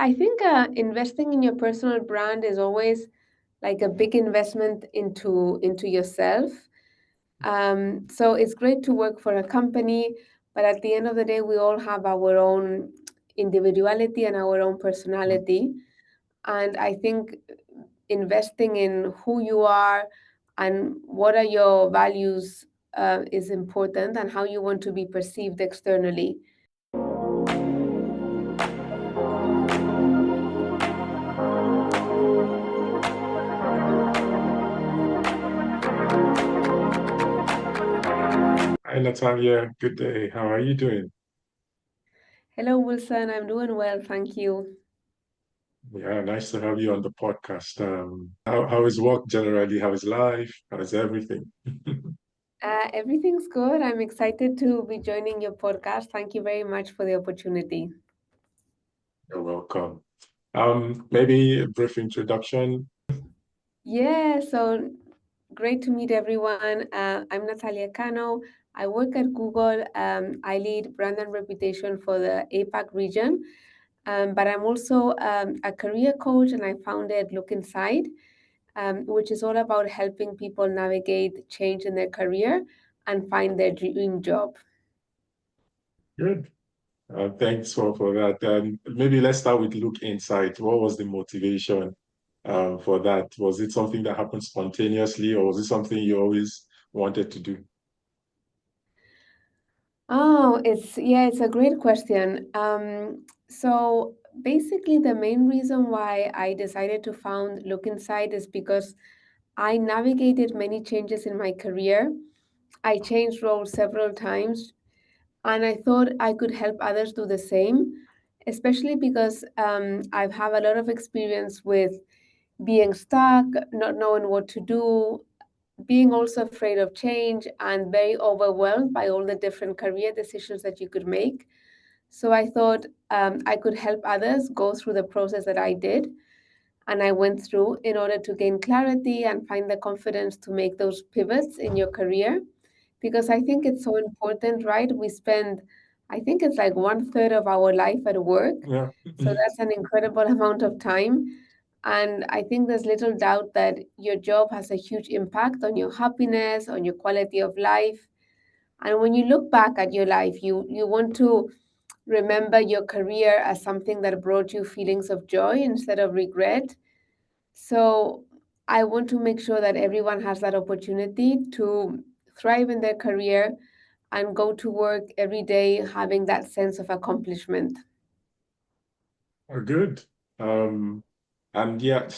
I think investing in your personal brand is always like a big investment into yourself. So it's great to work for a company, but at the end of the day, we all have our own individuality and our own personality. And I think investing in who you are and what are your values is important, and how you want to be perceived externally. Hi, Natalia. Good day. How are you doing? Hello, Wilson. I'm doing well, thank you. Yeah, nice to have you on the podcast. How is work generally? How is life? How is everything? Everything's good. I'm excited to be joining your podcast. Thank you very much for the opportunity. You're welcome. Maybe a brief introduction. Yeah, so great to meet everyone. I'm Natalia Cano. I work at Google. I lead brand and reputation for the APAC region, but I'm also a career coach, and I founded LookInside, which is all about helping people navigate change in their career and find their dream job. Good. Thanks for that. Maybe let's start with look inside. What was the motivation for that? Was it something that happened spontaneously, or was it something you always wanted to do? Oh, it's a great question. So basically, the main reason why I decided to found Look Inside is because I navigated many changes in my career. I changed roles several times, and I thought I could help others do the same, especially because I've had a lot of experience with being stuck, not knowing what to do, being also afraid of change, and very overwhelmed by all the different career decisions that you could make. So I thought I could help others go through the process that I did and I went through in order to gain clarity and find the confidence to make those pivots in your career. Because I think it's so important, right? We spend, I think it's like one third of our life at work. Yeah. So that's an incredible amount of time. And I think there's little doubt that your job has a huge impact on your happiness, on your quality of life. And when you look back at your life, you want to remember your career as something that brought you feelings of joy instead of regret. So I want to make sure that everyone has that opportunity to thrive in their career and go to work every day having that sense of accomplishment. Good. Um, and yeah,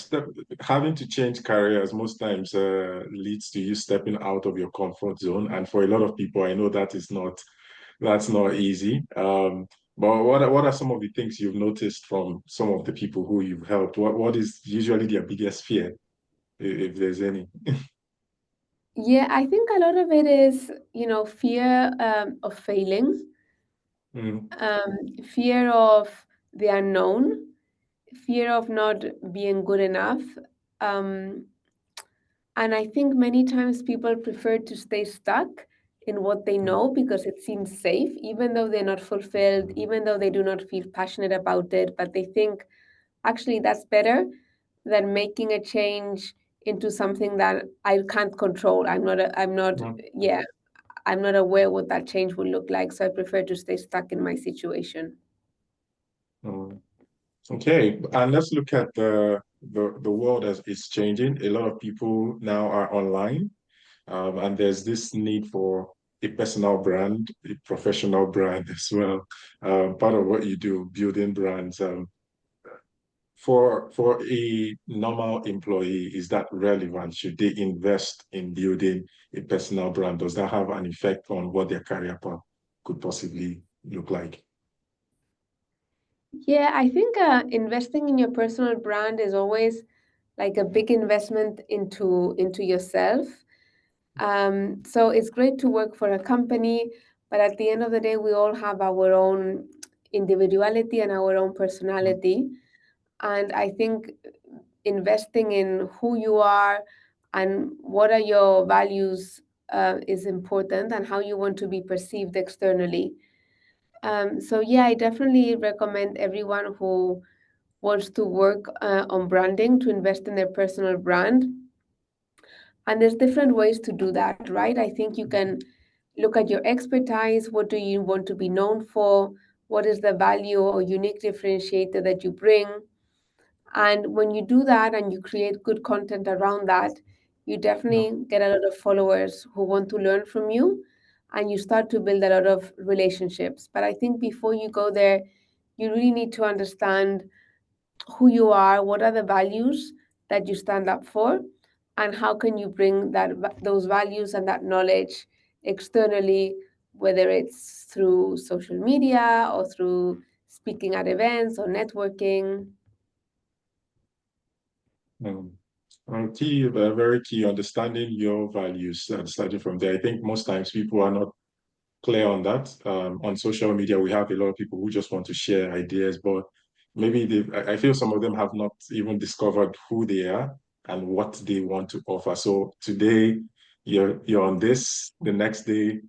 having to change careers most times leads to you stepping out of your comfort zone. And for a lot of people, I know that's not easy. But what are some of the things you've noticed from some of the people who you've helped? What is usually their biggest fear, if there's any? Yeah, I think a lot of it is, fear of failing, Mm, fear of the unknown, fear of not being good enough. Um, And I think many times people prefer to stay stuck in what they mm, know because it seems safe, even though they're not fulfilled, even though they do not feel passionate about it. But they think actually that's better than making a change into something that I can't control. mm, Yeah, I'm not aware what that change will look like. So I prefer to stay stuck in my situation. mm. Okay, and let's look at the world as it's changing. A lot of people now are online. And there's this need for a personal brand, a professional brand as well. Part of what you do, building brands. For a normal employee, is that relevant? Should they invest in building a personal brand? Does that have an effect on what their career path could possibly look like? Yeah, I think investing in your personal brand is always like a big investment into yourself. So it's great to work for a company, but at the end of the day, we all have our own individuality and our own personality. And I think investing in who you are and what are your values is important, and how you want to be perceived externally. So yeah, I definitely recommend everyone who wants to work on branding, to invest in their personal brand. And there's different ways to do that, right? I think you can look at your expertise. What do you want to be known for? What is the value or unique differentiator that you bring? And when you do that and you create good content around that, you Yeah. definitely get a lot of followers who want to learn from you, and you start to build a lot of relationships. But I think before you go there, you really need to understand who you are, what are the values that you stand up for, and how can you bring those values and that knowledge externally, whether it's through social media or through speaking at events or networking. Um, Key, very key, understanding your values and starting from there. I think most times people are not clear on that. On social media, we have a lot of people who just want to share ideas, but maybe I feel some of them have not even discovered who they are and what they want to offer. So today you're on this, the next day,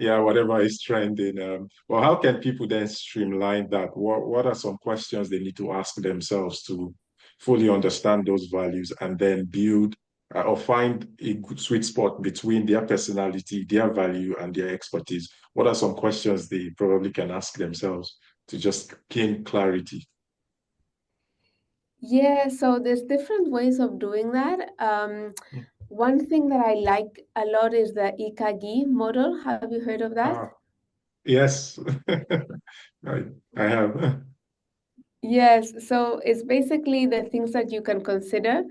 yeah, whatever is trending. Well, how can people then streamline that? What are some questions they need to ask themselves to fully understand those values and then build or find a good sweet spot between their personality, their value, and their expertise? What are some questions they probably can ask themselves to just gain clarity? Yeah, so there's different ways of doing that. One thing that I like a lot is the Ikagi model. Have you heard of that? Ah, yes, I, I have. Yes, so it's basically the things that you can consider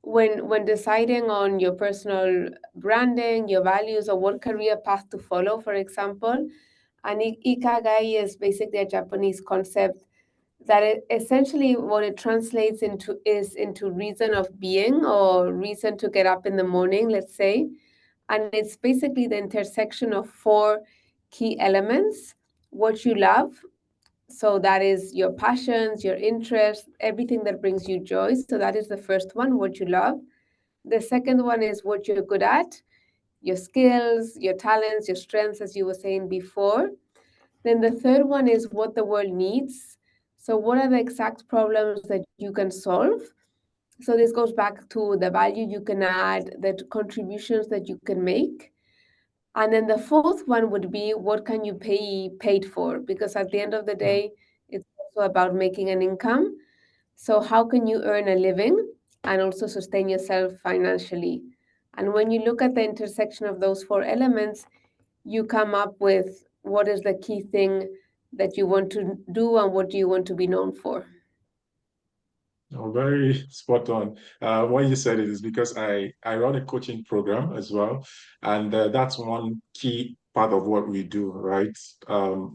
when deciding on your personal branding, your values, or what career path to follow, for example. And Ikagai is basically a Japanese concept that essentially what it translates into is into reason of being or reason to get up in the morning, let's say. And it's basically the intersection of four key elements: what you love, so that is your passions, your interests, everything that brings you joy. So that is the first one, what you love. The second one is what you're good at, your skills, your talents, your strengths, as you were saying before. Then the third one is what the world needs. So what are the exact problems that you can solve? So this goes back to the value you can add, the contributions that you can make. And then the fourth one would be what can you pay paid for? Because at the end of the Yeah. day, it's also about making an income. So how can you earn a living and also sustain yourself financially? And when you look at the intersection of those four elements, you come up with what is the key thing that you want to do and what do you want to be known for. Oh, very spot on. When you said it is because I run a coaching program as well, and that's one key part of what we do, right?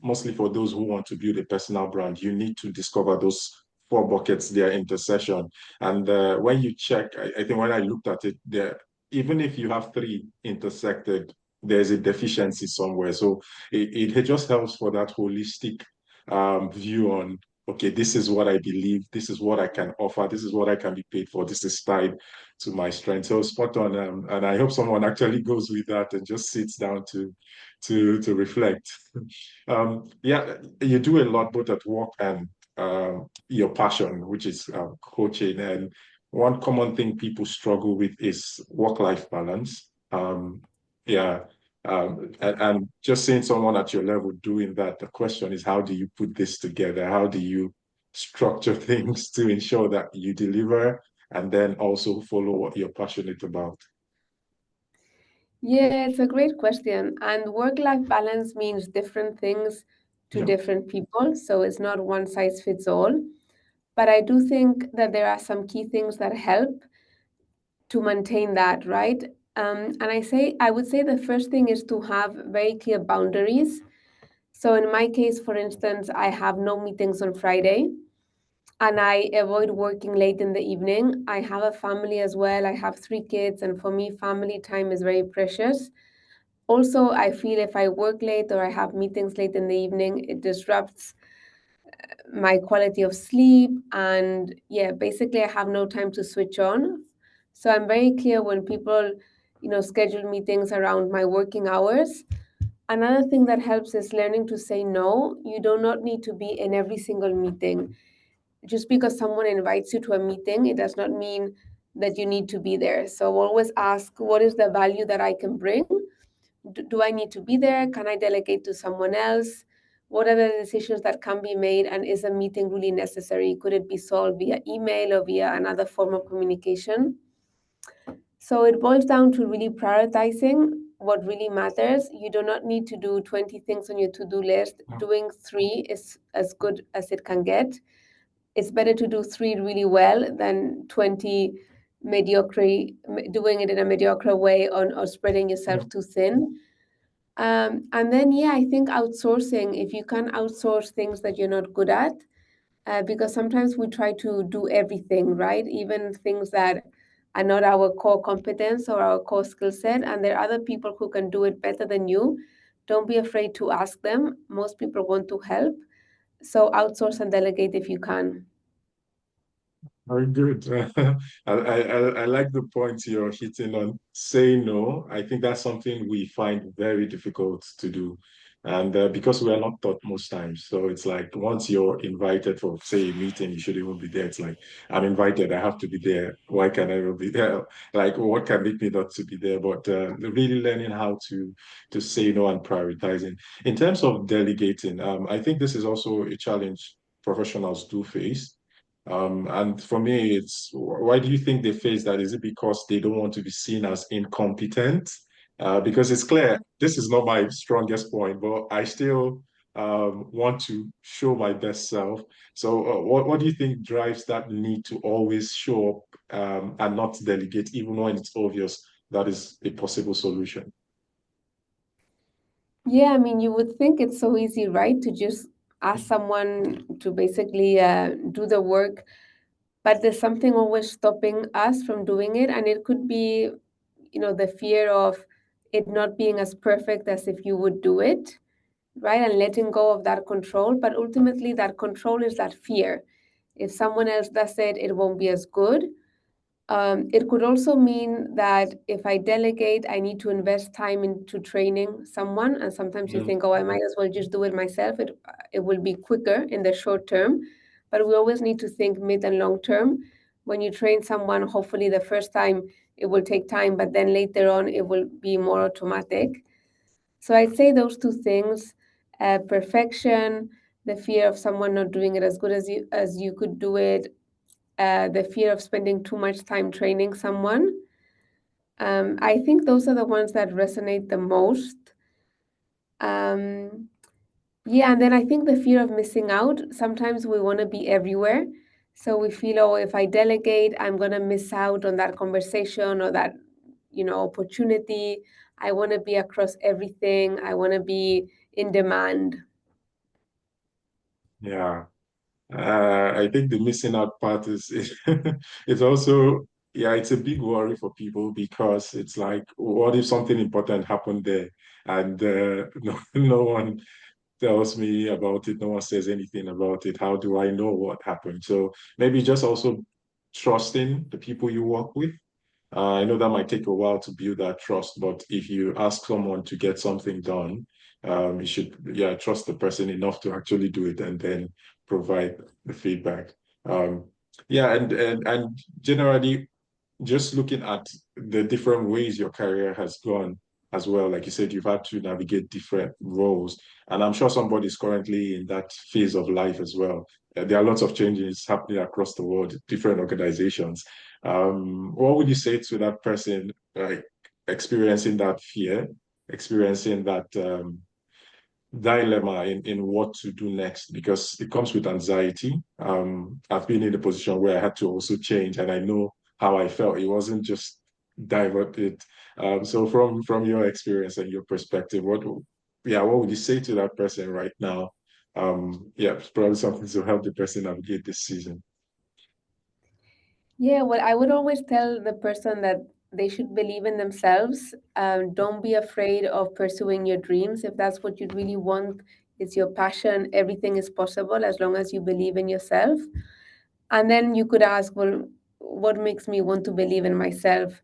Mostly for those who want to build a personal brand, you need to discover those four buckets, their intersection. And when you check, I think when I looked at it, there, even if you have three intersected, there's a deficiency somewhere. So it just helps for that holistic view on, okay, this is what I believe, this is what I can offer, this is what I can be paid for, this is tied to my strength. So spot on, and I hope someone actually goes with that and just sits down to reflect. Yeah, you do a lot both at work and your passion, which is coaching. And one common thing people struggle with is work-life balance. Yeah, and just seeing someone at your level doing that, the question is, how do you put this together? How do you structure things to ensure that you deliver and then also follow what you're passionate about? Yeah, it's a great question. And work-life balance means different things to Yeah. different people. So it's not one size fits all. But I do think that there are some key things that help to maintain that, right? And I would say the first thing is to have very clear boundaries. So in my case, for instance, I have no meetings on Friday and I avoid working late in the evening. I have a family as well. I have three kids, and for me, family time is very precious. Also, I feel if I work late or I have meetings late in the evening, it disrupts my quality of sleep. And yeah, basically, I have no time to switch on. So I'm very clear when people, schedule meetings around my working hours. Another thing that helps is learning to say no. You do not need to be in every single meeting. just because someone invites you to a meeting, it does not mean that you need to be there. So always ask, what is the value that I can bring? Do I need to be there? Can I delegate to someone else? What are the decisions that can be made? And is a meeting really necessary? Could it be solved via email or via another form of communication? So it boils down to really prioritizing what really matters. You do not need to do 20 things on your to-do list. Doing 3 is as good as it can get. It's better to do 3 really well than 20 mediocre, doing it in a mediocre way or spreading yourself too thin. And then, yeah, I think outsourcing, if you can outsource things that you're not good at, because sometimes we try to do everything, right? Even things that are not our core competence or our core skill set, and there are other people who can do it better than you. Don't be afraid to ask them. Most people want to help. So outsource and delegate if you can. Very good. I like the point you're hitting on. Say no. I think that's something we find very difficult to do. And because we are not taught most times. So it's like once you're invited for, say, a meeting, you should even be there. It's like, I'm invited, I have to be there. Why can't I not be there? Like, what can make me not to be there? But really learning how to say no and prioritizing. In terms of delegating, I think this is also a challenge professionals do face and for me, it's why do you think they face that? Is it because they don't want to be seen as incompetent? Because it's clear this is not my strongest point, but I still want to show my best self. So, what do you think drives that need to always show up and not delegate, even when it's obvious that is a possible solution? Yeah, I mean, you would think it's so easy, right? To just ask someone to basically do the work, but there's something always stopping us from doing it. And it could be, the fear of it not being as perfect as if you would do it, right? And letting go of that control. But ultimately, that control is that fear. If someone else does it, it won't be as good. It could also mean that if I delegate, I need to invest time into training someone. And sometimes you Mm, think, oh, I might as well just do it myself. It will be quicker in the short term. But we always need to think mid and long term. When you train someone, hopefully the first time it will take time, but then later on it will be more automatic. So I'd say those two things, perfection, the fear of someone not doing it as good as you could do it, the fear of spending too much time training someone. I think those are the ones that resonate the most. Um, yeah, and then I think the fear of missing out. Sometimes we want to be everywhere. So we feel, oh, if I delegate, I'm going to miss out on that conversation or that, opportunity. I want to be across everything. I want to be in demand. yeah. I think the missing out part is it's also yeah, it's a big worry for people because it's like, what if something important happened there and no one tells me about it, no one says anything about it. How do I know what happened? So maybe just also trusting the people you work with. I know that might take a while to build that trust, but if you ask someone to get something done, you should, yeah, trust the person enough to actually do it and then provide the feedback. Um, yeah, and generally, just looking at the different ways your career has gone as well. Like you said, you've had to navigate different roles, and I'm sure somebody's currently in that phase of life as well. There are lots of changes happening across the world, different organizations. What would you say to that person, like experiencing that fear, experiencing that dilemma in what to do next because it comes with anxiety. I've been in a position where I had to also change, and I know how I felt. It wasn't just diverted. So from your experience and your perspective, what would you say to that person right now? Yeah, it's probably something to help the person navigate this season. Yeah, well, I would always tell the person that they should believe in themselves. Don't be afraid of pursuing your dreams. If that's what you really want, it's your passion, everything is possible as long as you believe in yourself. And then you could ask, well, what makes me want to believe in myself?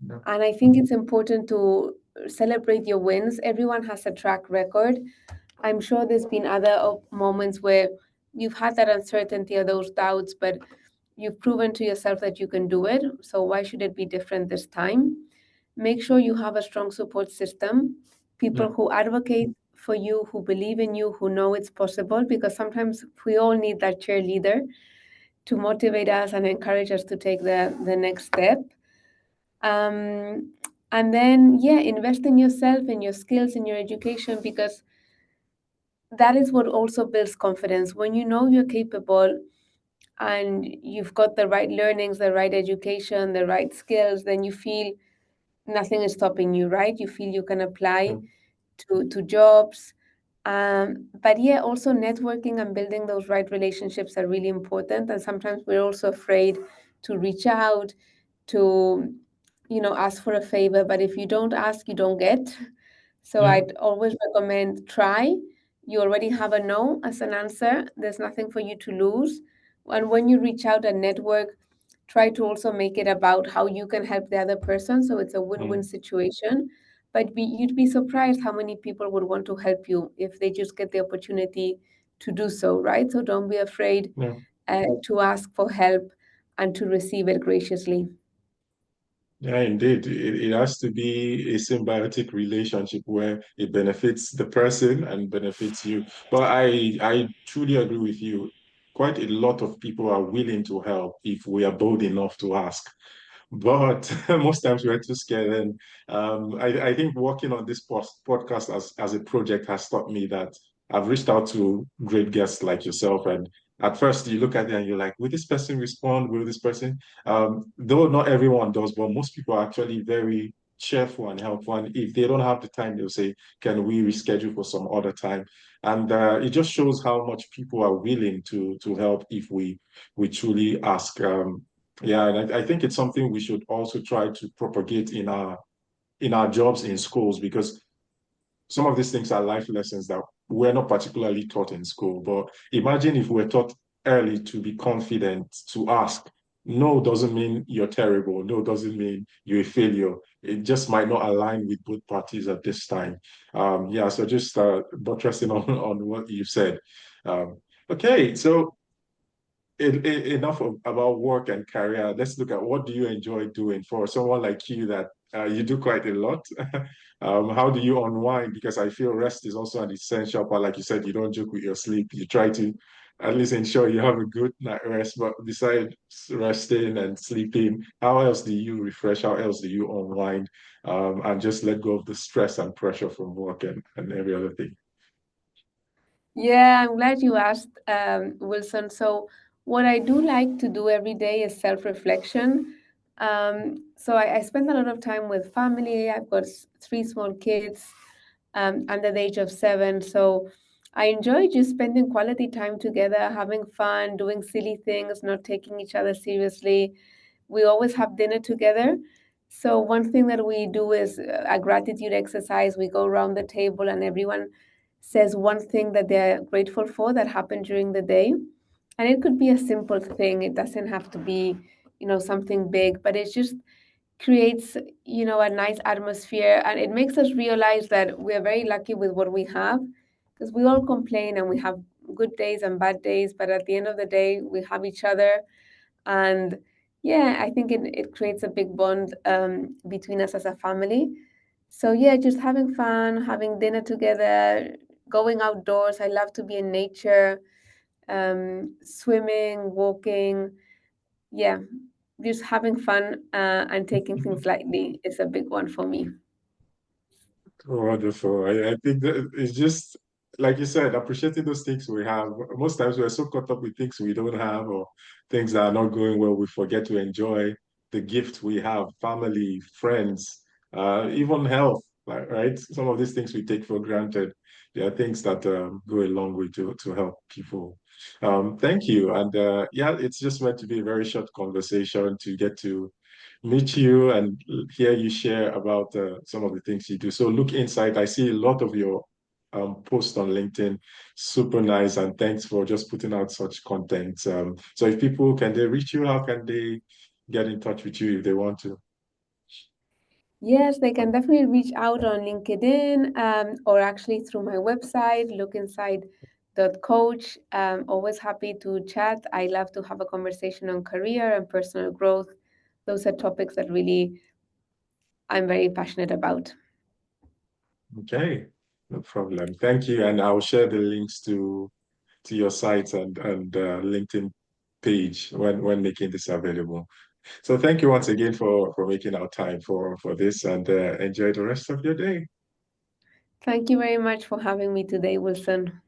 Yeah. And I think it's important to celebrate your wins. Everyone has a track record. I'm sure there's been other moments where you've had that uncertainty or those doubts, but you've proven to yourself that you can do it. So why should it be different this time? Make sure you have a strong support system, Yeah. people who advocate for you, who believe in you, who know it's possible, because sometimes we all need that cheerleader to motivate us and encourage us to take the next step. Um, and then, yeah, invest in yourself, in your skills, in your education, because that is what also builds confidence. When you know you're capable and you've got the right learnings, the right education, the right skills, then you feel nothing is stopping you, right? You feel you can apply Mm. to jobs. But yeah, also networking and building those right relationships are really important. And sometimes we're also afraid to reach out, to, ask for a favor. But if you don't ask, you don't get. So Yeah. I'd always recommend try. You already have a no as an answer. There's nothing for you to lose. And when you reach out and network, try to also make it about how you can help the other person. So it's a win-win Mm. situation. But you'd be surprised how many people would want to help you if they just get the opportunity to do so, right? So don't be afraid Yeah. to ask for help and to receive it graciously. Yeah, indeed. It has to be a symbiotic relationship where it benefits the person and benefits you. But I truly agree with you. Quite a lot of people are willing to help if we are bold enough to ask. But most times we're too scared. And I think working on this podcast as a project has taught me that I've reached out to great guests like yourself. And at first you look at it and you're like, will this person respond? Will this person? Though not everyone does, but most people are actually very cheerful and helpful. And if they don't have the time, they'll say, can we reschedule for some other time? And it just shows how much people are willing to help if we truly ask. Yeah, and I think it's something we should also try to propagate in our jobs in schools because some of these things are life lessons that we're not particularly taught in school. But imagine if we're taught early to be confident, to ask. No doesn't mean you're terrible. No doesn't mean you're a failure. It just might not align with both parties at this time. Yeah, so just buttressing on what you said. Um, okay, so enough about work and career. Let's look at what do you enjoy doing for someone like you that you do quite a lot. How do you unwind? Because I feel rest is also an essential part. Like you said, you don't joke with your sleep. You try to at least ensure you have a good night rest. But besides resting and sleeping, how else do you refresh? How else do you unwind and just let go of the stress and pressure from work and every other thing? Yeah, I'm glad you asked, Wilson. So, what I do like to do every day is self-reflection. So, I spend a lot of time with family. I've got three small kids under the age of 7. So, I enjoy just spending quality time together, having fun, doing silly things, not taking each other seriously. We always have dinner together. So, one thing that we do is a gratitude exercise. We go around the table and everyone says one thing that they're grateful for that happened during the day. And it could be a simple thing, it doesn't have to be, something big, but it just creates, a nice atmosphere. And it makes us realize that we're very lucky with what we have because we all complain and we have good days and bad days. But at the end of the day, we have each other and yeah, I think it creates a big bond between us as a family. So yeah, just having fun, having dinner together, going outdoors. I love to be in nature, swimming, walking. Yeah, just having fun and taking things lightly is a big one for me. Wonderful. I think that it's just like you said, appreciating those things we have. Most times we're so caught up with things we don't have or things that are not going well, we forget to enjoy the gift we have, family, friends, even health, like, right? Some of these things we take for granted. There are things that go a long way to help people. Thank you. And yeah, it's just meant to be a very short conversation to get to meet you and hear you share about some of the things you do. So look inside. I see a lot of your posts on LinkedIn. Super nice, and thanks for just putting out such content. So if people can they reach you, how can they get in touch with you if they want to? Yes, they can definitely reach out on LinkedIn or actually through my website, lookinside.com. Coach. Always happy to chat. I love to have a conversation on career and personal growth. Those are topics that really I'm very passionate about. Okay, no problem. Thank you. And I'll share the links to your site and LinkedIn page when making this available. So thank you once again for making our time for this and enjoy the rest of your day. Thank you very much for having me today, Wilson.